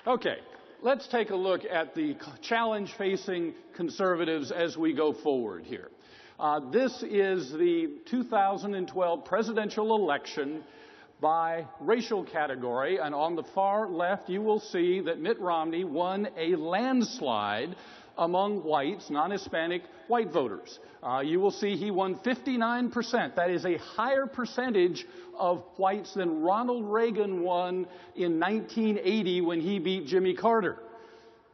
Okay, let's take a look at the challenge facing conservatives as we go forward here. This is the 2012 presidential election by racial category, and on the far left you will see that Mitt Romney won a landslide among whites, non-Hispanic white voters. You will see he won 59%. That is a higher percentage of whites than Ronald Reagan won in 1980 when he beat Jimmy Carter.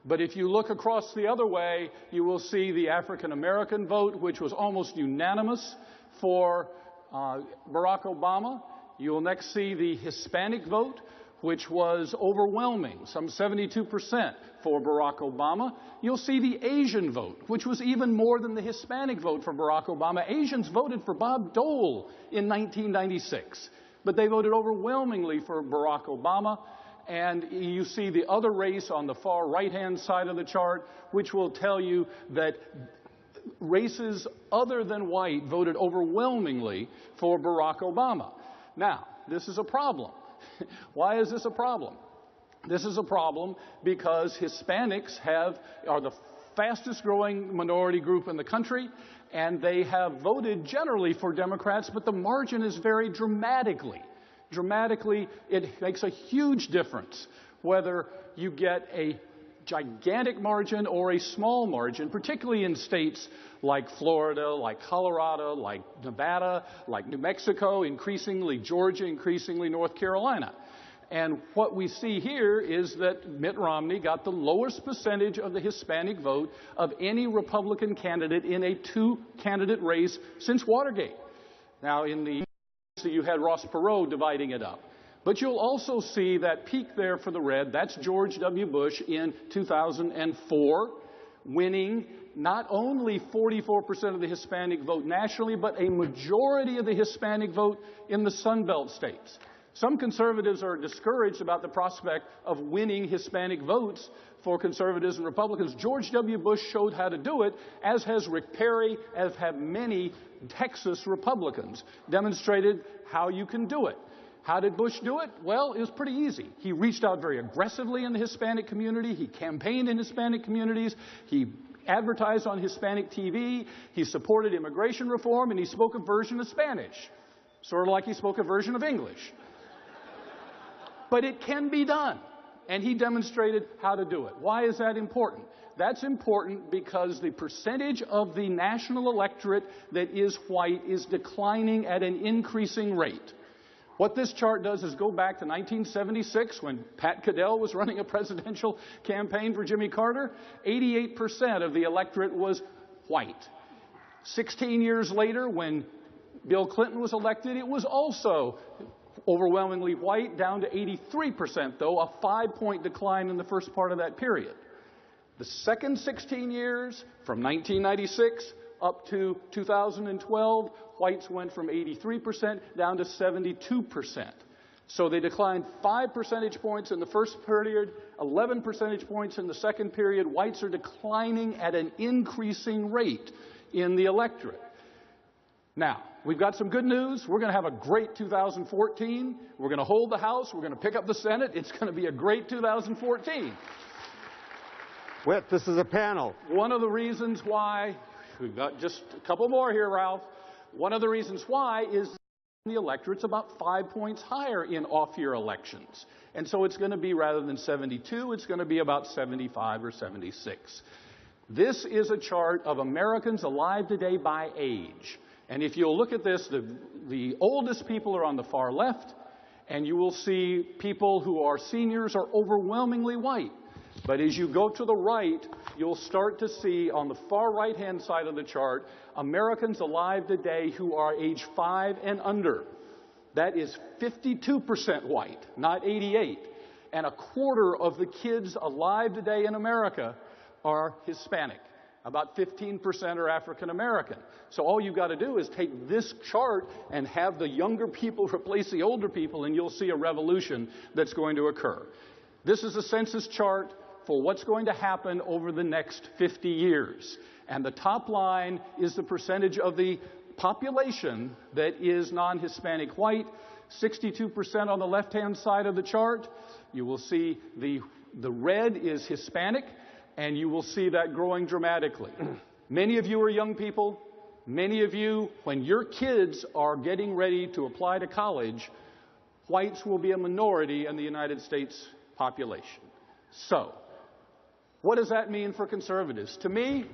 But if you look across the other way, you will see the African American vote, which was almost unanimous for Barack Obama. You will next see the Hispanic vote, which was overwhelming, some 72% for Barack Obama. You'll see the Asian vote, which was even more than the Hispanic vote for Barack Obama. Asians voted for Bob Dole in 1996, but they voted overwhelmingly for Barack Obama. And you see the other race on the far right-hand side of the chart, which will tell you that races other than white voted overwhelmingly for Barack Obama. Now, this is a problem. Why is this a problem? This is a problem because Hispanics are the fastest growing minority group in the country, and they have voted generally for Democrats, but the margin is very dramatically. Dramatically, it makes a huge difference whether you get a gigantic margin or a small margin, particularly in states like Florida, like Colorado, like Nevada, like New Mexico, increasingly Georgia, increasingly North Carolina. And what we see here is that Mitt Romney got the lowest percentage of the Hispanic vote of any Republican candidate in a two-candidate race since Watergate. Now, in the so you had Ross Perot dividing it up. But you'll also see that peak there for the red. That's George W. Bush in 2004, winning not only 44% of the Hispanic vote nationally, but a majority of the Hispanic vote in the Sun Belt states. Some conservatives are discouraged about the prospect of winning Hispanic votes for conservatives and Republicans. George W. Bush showed how to do it, as has Rick Perry, as have many Texas Republicans, demonstrated how you can do it. How did Bush do it? Well, it was pretty easy. He reached out very aggressively in the Hispanic community. He campaigned in Hispanic communities. He advertised on Hispanic TV. He supported immigration reform, and he spoke a version of Spanish, sort of like he spoke a version of English. But it can be done, and he demonstrated how to do it. Why is that important? That's important because the percentage of the national electorate that is white is declining at an increasing rate. What this chart does is go back to 1976 when Pat Caddell was running a presidential campaign for Jimmy Carter. 88% of the electorate was white. 16 years later, when Bill Clinton was elected, it was also overwhelmingly white, down to 83%, though, a 5-point decline in the first part of that period. The second 16 years, from 1996 up to 2012, whites went from 83% down to 72%. So they declined 5 percentage points in the first period, 11 percentage points in the second period. Whites are declining at an increasing rate in the electorate. Now, we've got some good news. We're going to have a great 2014. We're going to hold the House. We're going to pick up the Senate. It's going to be a great 2014. Whit, this is a panel. One of the reasons why, we've got just a couple more here, Ralph. One of the reasons why is the electorate's about 5 points higher in off-year elections. And so it's going to be, rather than 72, it's going to be about 75 or 76. This is a chart of Americans alive today by age. And if you'll look at this, the oldest people are on the far left, and you will see people who are seniors are overwhelmingly white. But as you go to the right, you'll start to see on the far right-hand side of the chart, Americans alive today who are age 5 and under. That is 52% white, not 88. And a quarter of the kids alive today in America are Hispanic. About 15% are African American. So all you've got to do is take this chart and have the younger people replace the older people, and you'll see a revolution that's going to occur. This is a census chart for what's going to happen over the next 50 years. And the top line is the percentage of the population that is non-Hispanic white. 62% on the left-hand side of the chart. You will see the red is Hispanic, and you will see that growing dramatically. Many of you are young people. Many of you, when your kids are getting ready to apply to college, whites will be a minority in the United States population. So, what does that mean for conservatives? To me,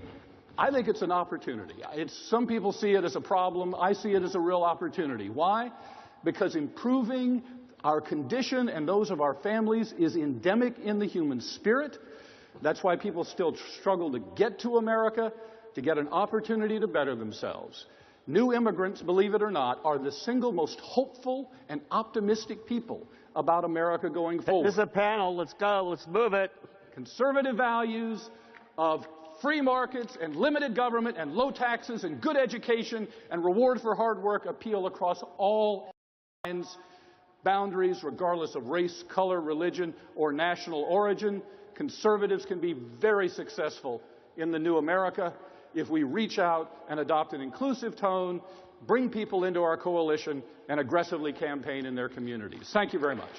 I think it's an opportunity. Some people see it as a problem. I see it as a real opportunity. Why? Because improving our condition and those of our families is endemic in the human spirit. That's why people still struggle to get to America, to get an opportunity to better themselves. New immigrants, believe it or not, are the single most hopeful and optimistic people about America going forward. This is a panel. Let's go. Let's move it. Conservative values of free markets and limited government and low taxes and good education and reward for hard work appeal across all lines, boundaries, regardless of race, color, religion, or national origin. Conservatives can be very successful in the new America if we reach out and adopt an inclusive tone, bring people into our coalition, and aggressively campaign in their communities. Thank you very much.